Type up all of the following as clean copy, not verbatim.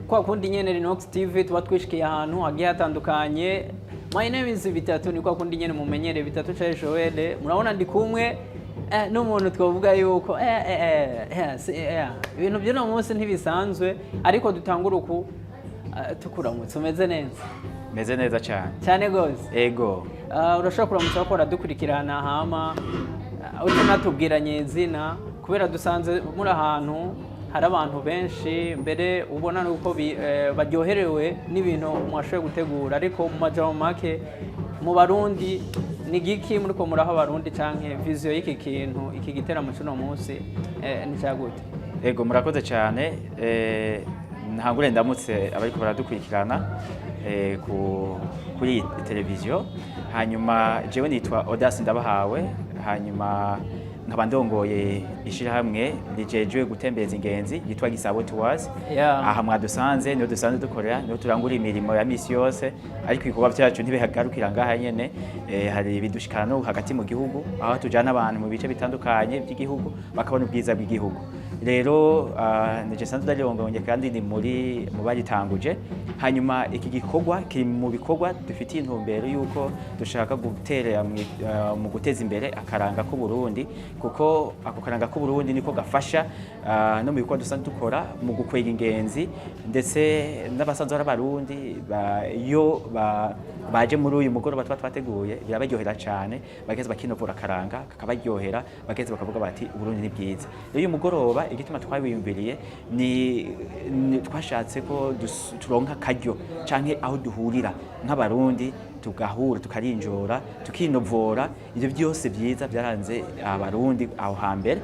Kwa kundi nyene Linox TV tuba twishikiye ahantu hagiye hatandukanye. My name is Bitatu, ni kwa kundi nyene mumenyere Bitatu Charles Joel. Murabona ndi kumwe n'umuntu twavuga yuko ibintu byo no munsi ntibisanzwe, ariko dutangura uku tukuramutse. Umeze neza? Meze neza cyane gose. Ego. Urashobora kuramutsa bakora dukurikirana hama utanatubwiranye izina kubera dusanze muri ahantu hari abantu benshi mbere ubona nuko baryoherewe n'ibintu mwashoboye gutegura, ariko mu majambo make mu Barundi ni giki muri ko muraho Barundi canke vision y'iki kintu iki giteramo cy'uno munsi ni cyagute? Ego murakoze cyane. Ntangure ndamutse abariko baradukurikirana kuri televiziyo. Hanyuma jewe nitwa Audace Ndabahawe, hanyuma nkaba ndongoye ishirahamwe rijejwe gutembeza ingenzi yitwa Gisabo Tours. Aha mwadusanze niho dusanzwe dukorera, niho turangura imirimo ya misi yose, ariko ibikorwa byacu ntibihagarukira ngaha nyene. Hari bidushikana no hagati mu gihugu, aho tujana abantu mu bice bitandukanye by'igihugu bakabona ubwiza bw'igihugu. Rero nije sanzwe ndarongoye kandi ni mu bagitanguje. Hanyuma iki gikorwa kiri mu bikorwa dufitiye intumbero yuko dushaka guterera mu guteza imbere akaranga ku Burundi, kuko ako karanga ku Burundi niko gafasha no mu bikorwa dusanzwe dukora mu gukwega ingenzi, ndetse n'abasanzwe b'Abarundi yo baje muri uyu mugoroba twateguye birabaryohera cyane, bageze bakinovura akaranga kakabaryohera, bageze bakavuga bati Burundi ni bwiza. Rero uyu mugoroba igituma twabiyumviriye ni twashatse ko turonka akaryo canke aho duhurira nk'Abarundi, tugahura tukarinjora tukinovora ivyo byose byiza byaranze Abarundi aho hambere.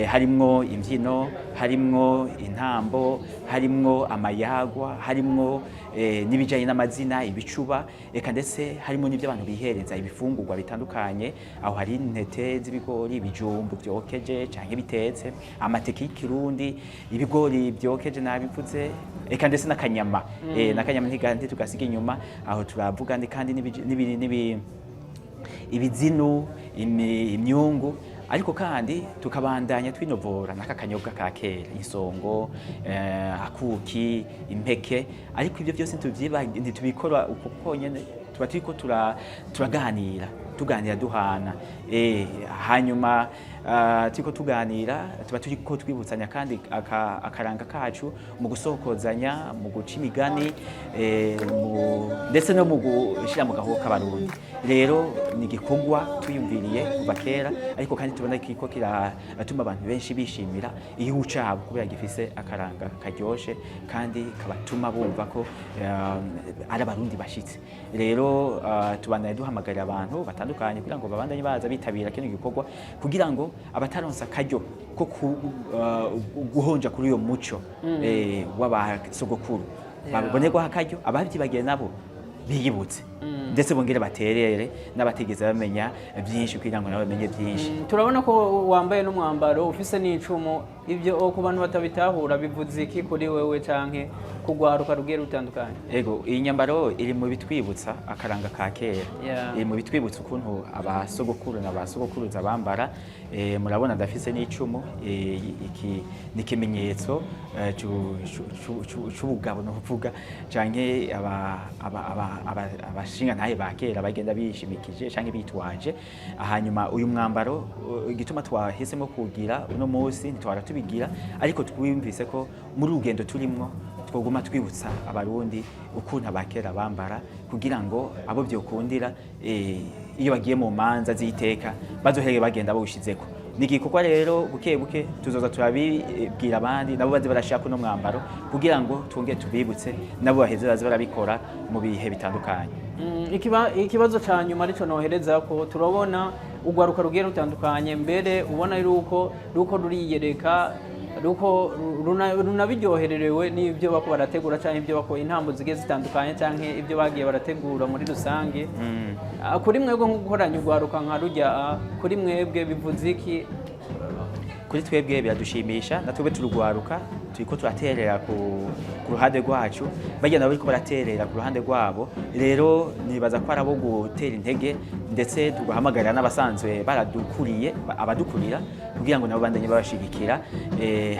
Harimwo imbyino, harimwo intambo, harimwo amayagwa, harimwo n'ibijanye n'amazina, ibicuba, eka ndetse harimo n'ibyo abantu bihereza ibifungurwa bitandukanye. Aho hari intete z'ibigori, ibijumbu byokeje canke bitetse, amateke y'ikirundi, ibigori byokeje nabivuze, eka ndetse n'akanyama. N'akanyama ntigandi tugasiga inyuma. Aho turavuga kandi ibizinu, imyungu, ariko kandi tukabandanya twinovora n'akakanyobwa ka kera, insongo, akuki, impeke. Ariko ibyo byose ntitubikora uko konyene, tuba turiko tuganira duhana. Hanyuma turiko tuganira, tuba turiko twibutsanya kandi akaranga kacu mu gusokozanya, mu guca imigani, ndetse no mu gushira mu gaho k'Abarundi. Rero ni igikorwa tuyumviriye kuva kera, ariko kandi tubona kiko kiratuma abantu benshi bishimira igihugu cabo kubera gifise akaranga karyoshe kandi kabatuma bumva ko ari Abarundi bashitse. Rero tubandanye duhamagarira abantu batandukanye kugira ngo babandanye baza bitabira kino gikorwa, kugira ngo abataronsa akaryo ko guhonja kuri uyo muco w'abasogokuru babonerwa akaryo, abavyibagiye nabo biyibutse, ndetse bongere baterere n'abatigeze bamenya byinshi kugira ngo nabo bamenye byinshi. Turabona ko wambaye n'umwambaro ufise n'icumu, ibyo ku bantu batabitahura bivuze iki kuri wewe canke kugwaruka rugiye rutandukanye? Ego, iyi nyambaro iri mu bitwibutsa akaranga ka kera. Iri mu bitwibutsa ukuntu abasogokuru n'abasogokuruza bambara. Murabona ndafise n'icumu, iki ni ikimenyetso c'ubugabo no kuvuga, canke abashinga ntaye ba kera bagenda bishimikije canke bitwaje. Hanyuma uyu mwambaro igituma twahisemo kugira uno munsi ntitwara tubigira, ariko twumvise ko muri urugendo turimwo twoguma twibutsa Abarundi ukuntu abakera bambara, kugira ngo abo byokundira iyo bagiye mu manza z'iteka bazohereye bagenda bawushizeko. Nigikorwa rero buke buke tuzoza turabibwira abandi nabo baze barashaka no mwambaro, kugira ngo twongere tubibutse nabo baheze baze barabikora mu bihe bitandukanye. Ikibazo ca nyuma arico nohereza ko turabona ugwaruka rugiye rutandukanye, mbere ubona ruko ruriyereka, ruko runabiryohererewe n'ibyo bako barategura canke ibyo bako intambo zigiye zitandukanye canke ibyo bagiye barategura muri rusange. Kuri mwebwe nko gukoranya ugwaruka nka rujya, kuri mwebwe bivuze iki kuri twebwe biradushimisha natwe turugwaruka turiko turaterera ku ruhande rwacu bagenda bariko baraterera ku ruhande rwabo rero nibaza ko arabo gutera intege ndetse tugahamagarira n'abasanzwe baradukuriye abadukurira kugira ngo nabo bandanye babashigikira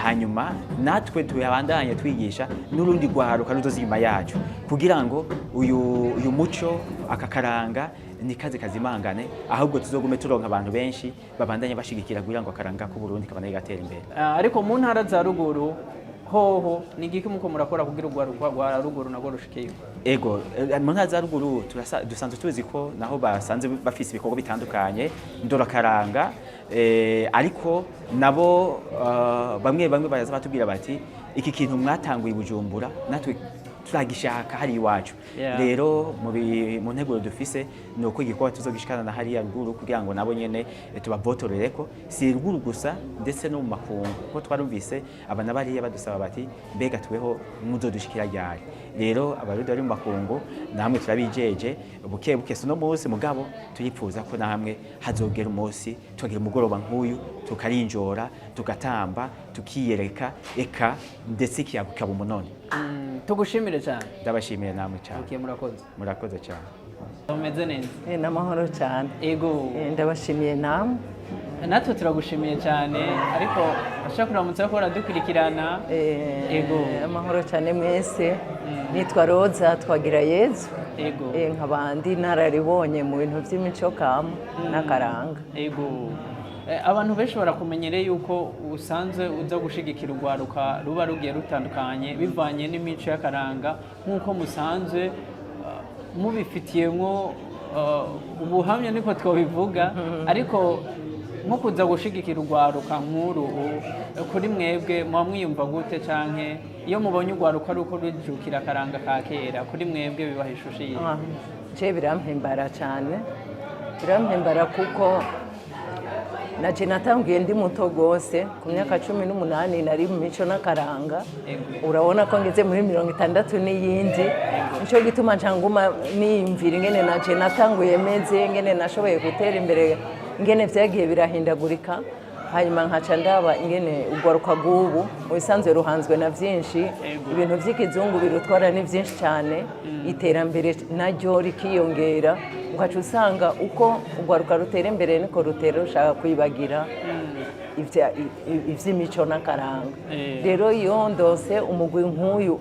hanyuma natwe tuyabandanye twigisha n'urundi rwaruka ruzozima yacu kugira ngo uyu muco akakaranga ni kazi kazimangane ahubwo tuzogume turonka abantu benshi babandanye bashigikira kugira ngo akaranga ku Burundi kabane gatera imbere ariko mu ntara za ruguru hoho ni giki muko murakora kugira urwaruka rwa ruguru nago rushikiye ego mu ntara za ruguru dusanzwe tuzi ko naho basanze bafise ibikorwa bitandukanye ndora karanga ariko nabo bamwe baraza batubwira bati iki kintu mwatanguye Bujumbura natwe turagishaka hari iwacu rero mu nteguro dufise ni uko igikorwa tuzogishikana na hariya ruguru kugira ngo nabo nyene tubabotorere ko si ruguru gusa ndetse no mu makungu ko twarumvise abana bariya badusaba bati mbega tuweho muzodushikira ryari rero abarundi bari mu makungu namwe turabijeje buke buke no munsi mugabo turipfuza ko namwe hazogera umunsi tugira umugoroba nk'uyu tukarinjora tugatamba tukiyereka eka ndetse kiyakaba umunoni tugushimire cyane ndabashimiye namwe cyane okay murakoze cyane umeze neza n'amahoro cyane ego ndabashimiye namwe natwe turagushimiye cyane ariko ashaka kuramutsa ko radukurikirana ego amahoro cyane mwese nitwa Roza twagira Yezu ego nk'abandi nararibonye mu bintu by'imico kama n'akaranga ego abantu benshi barakumenyereye yuko usanzwe uza gushigikira urwaruka ruba rugiye rutandukanye bivanye n'imico y'akaranga nk'uko musanzwe mubifitiyemo ubuhamya niko twabivuga ariko nko kuza gushigikira urwaruka nk'uru kuri mwebwe muba mwiyumva gute canke iyo mubonye urwaruka ari uko rujukira akaranga ka kera kuri mwebwe bibaha ishusho yiye je birampimbara cyane birampimbara kuko naje natangiye ndi muto gose ku myaka 18 nari mu mico n'akaranga urabona ko ngeze muri 60 n'iyindi nico gituma ncanguma niyumvira ingene naje natanguye meze ingene nashoboye gutera imbere ingene vyagiye birahindagurika hanyuma nkaca ndaba ingene urwaruka rw'ubu ubisanzwe ruhanzwe na vyinshi ibintu vy'ikizungu birutwara ni vyinshi cyane iterambere naryo rikiyongera ugaca usanga uko urwaruka rutera imbere niko rutera rushaka kwibagira ivy'imico n'akaranga rero iyo ndose umugwi nk'uyu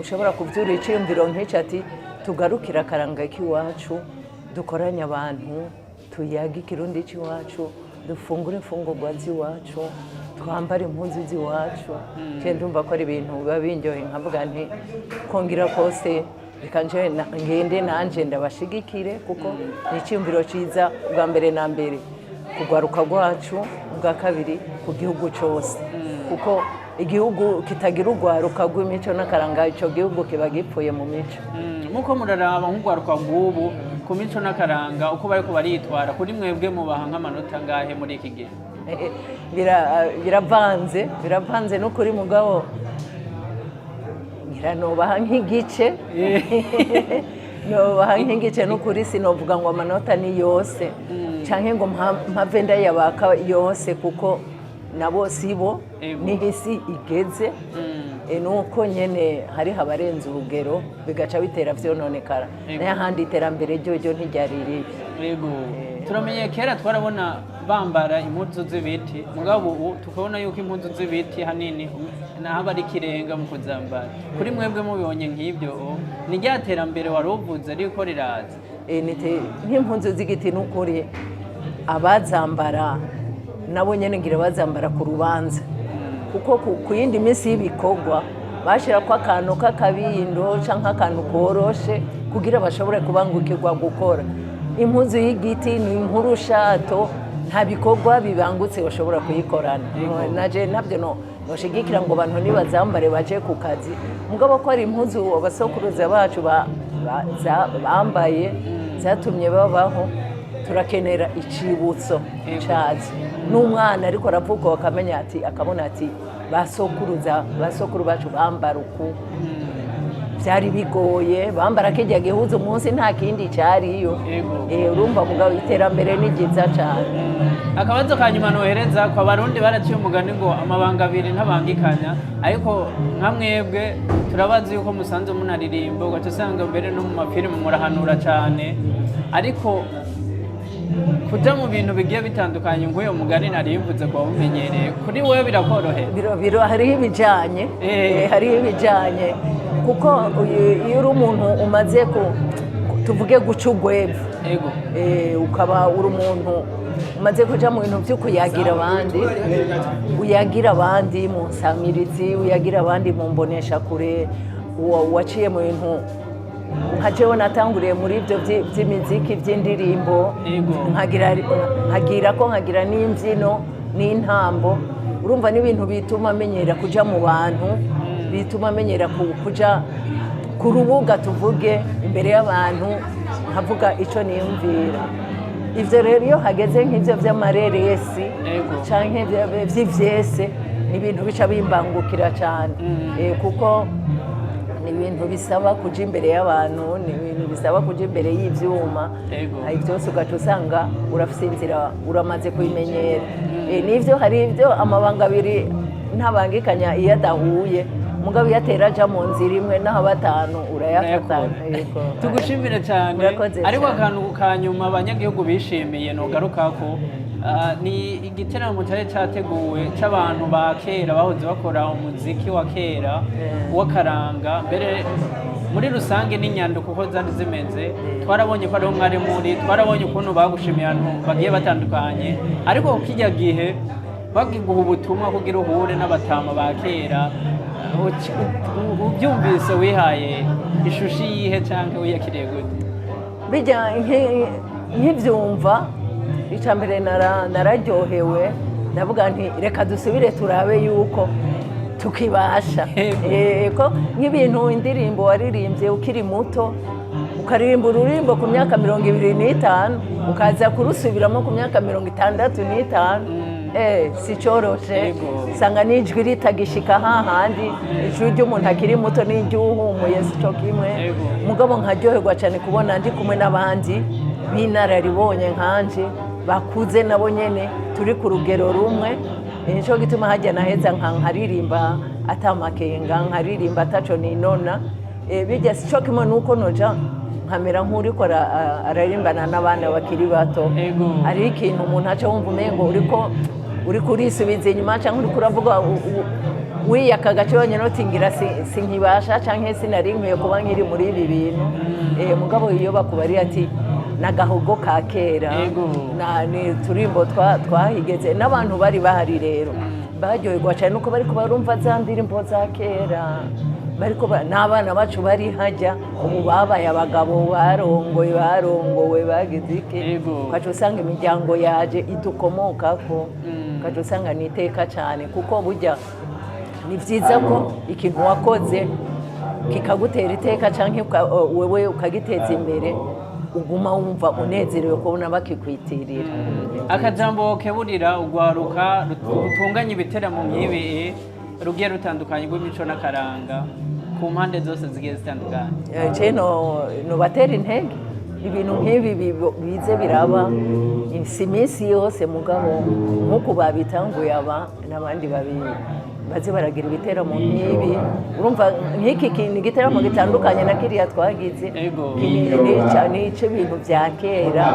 ushobora kuvyura iciyumviro nk'ico ati tugarukira akaranga k'iwacu dukoranye abantu tuyaga ikirundi c'iwacu dufungure imfungurwa z'iwacu twambare impuzu z'iwacu ndumva ko ari ibintu biba binjoye nkavuga nti kongira kose reka ngende nanje ndabashigikire kuko ni icyumviro ciza bwa mbere na mbere kugwaruka rwacu bwa kabiri ku gihugu cyose kuko igihugu kitagira urwaruka rw'imico n'akaranga ico gihugu kiba gipfuye mu mico muko muraraba nk'urwaruka rw'ubu ku mico n'akaranga uko bariko baritwara kuri mwebwe mubaha nk'amanota ngahe muri iki gihe biravanze no kuri mugabo nobaha nk'igice nobaha nk'igice n'ukuri sinovuga ngo amanota ni yose canke ngo mpave ndayabaka yose kuko nabo sibo n'ihisi igeze nuko nyene hari habarenze urugero bigaca bitera vyononekara n'ahandi iterambere ryo ntiryari ribi yego turamenye kera twarabona bambara impuzu z'ibiti mugabo ubu tukabona yuko impuzu z'ibiti hanini naho ari kirenga mu kuzambara kuri mwebwe mubibonye nk'ibyo ni rya terambere wari uvuze ariko riraza nk'impuzu z'igiti n'ukuri abazambara nabo nyene ngira bazambara ku rubanza kuko ku yindi minsi y'ibikorwa bashira ko akantu k'akabindo canke akantu koroshe kugira bashobore kubangukirwa gukora impuzu y'igiti ni impurushato nta bikorwa bibangutse bashobora kuyikorana naje nabyo noshigikira ngo abantu nibazambare baje ku kazi mugabo ko ari impuzu abasokuruza bacu bambaye zatumye babaho turakenera icibutso cazi n'umwana ariko aravuga akamenya ati akabona ati basokuru bacu bambara uku byari bigoye bambara kijya gihuza umunsi nta kindi cyariyo urumva mugabo iterambere ni ryiza cyane. Akabazo ka nyuma nohereza kwa barundi baraciye umugani ngo amabanga abiri ntabangikanya, ariko nka mwebwe turabazi yuko musanze munaririmba ugaca usanga mbere no mu mafilime murahanura cyane, ariko kuja mu bintu bigiye bitandukanye nk'uyo mugani narimvuze kwa bumenyereye kuri wewe birakorohera? Hariho ibijanye kuko iyo uri umuntu umaze tuvuge guca urwego ukaba uri umuntu umaze kuja mu bintu byo kuyagira abandi, uyagira abandi mu nsamirizi, uyagira abandi mu mbonesha kure, waciye mu bintu nka jewe natanguriye muri ibyo by'imiziki by'indirimbo, nkagira n'imbyino n'intambo, urumva n'ibintu bituma amenyera kuja mu bantu, bituma amenyera kuja ku rubuga tuvuge imbere y'abantu nkavuga icyo niyumvira. Ivyo rero iyo hageze nk'ivyo vy'amareresi canke vy'ivyese ni ibintu bica bimbangukira cyane kuko ni ibintu bisaba kuja imbere y'abantu, ni ibintu bisaba kuja imbere y'ivyuma, byose ugaca usanga urafise inzira uramaze kuyimenyera. N'ivyo hari ivyo amabanga abiri ntabangikanya iyo adahuye, mugabo yatera aja mu nzira imwe naho batanu urayafata. Tugushimire cyane. Ariko akantu ka nyuma abanyagihugu bishimiye nogarukako ni igiteramo cyari cyateguwe cy'abantu ba kera bahoze bakora umuziki wa kera w'akaranga, mbere muri rusange n'inyandiko uko zari zimeze twarabonye ko ariho mwari muri, twarabonye ukuntu bagushimiye ahantu bagiye batandukanye, ariko kijya gihe bagiguha ubutumwa kugira uhure n'abatama ba kera, ubyumvise wihaye ishusho yihe cyangwa wiyakiriye gute? Bijya nk'ibyumva icya mbere nararyohewe, ndavuga nti reka dusubire turabe yuko tukibasha ko nk'ibintu indirimbo waririmbye ukiri muto, ukaririmba ururimbo ku myaka 25 ukaza kurusubiramo ku myaka 65, si cyoroshe, usanga n'ijwi ritagishika hahandi, ijwi ry'umuntu akiri muto n'iry'uhumuye si cyo kimwe, mugabo nkaryoherwa cyane kubona ndi kumwe n'abandi b'inararibonye nkanje bakuze nabo nyene turi ku rugero rumwe. Nico gituma hajya naheza nkaririmba atamakenga, nkaririmba ataco ninona, bijya si cyo kimwe nuko noja nkamera nk'uriko ararimbana n'abana bakiri bato. Ari ikintu umuntu aca wumva umengo uriko urisubiza inyuma cyangwa uriko uravuga wiyaka gace wonyine utingira sinkibasha cyangwa sinari nkwiye kuba nkiri muri ibi bintu. Mugabo iyo bakubariye ati nagahogo ka kera, ni turimbo twahigeze n'abantu bari bahari, rero baryoherwa cyane nuko bariko barumva za ndirimbo za kera, bariko n'abana bacu bari hajya ubu babaye abagabo barongowe bagize iki, ukaca usanga imiryango yaje idukomokako, ukaca usanga niteka cyane kuko burya ni byiza ko ikintu wakoze kikagutera iteka cyangwa wewe ukagiteza imbere, uguma wumva unezerewe kubona bakikwitirira. Akajambo keburira ugwaruka rutunganya ibiteramo nk'ibi rugiye rutandukanye rw'imico n'akaranga ku mpande zose zigiye zitandukanye? No batera intege ibintu nk'ibi bize biraba si iminsi yose, mugabo nk'uko babitanguye aba n'abandi baze baragira ibiteramo nk'ibi. Urumva nk'iki kintu igiteramo gitandukanye na kiriya twagize, ni ibintu bya kera,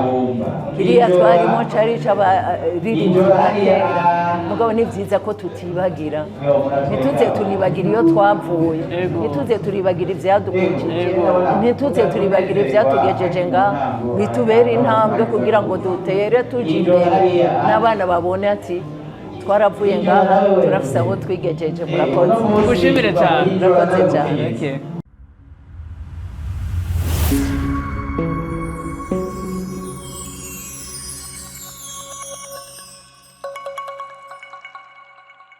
kiriya twarimo cari c'abaririmbyi ba kera, mugabo ni byiza ko tutibagira, ntituze turibagira iyo twavuye, ntituze turibagira ivyadukujije, ntituze turibagira ivyatugejeje ngaha, bitubere intambwe kugira ngo dutere tuje imbere n'abana babone ati twaravuye ngaha turafise aho twigejeje. Murakoze. Tugushimire cyane. Murakoze cyane.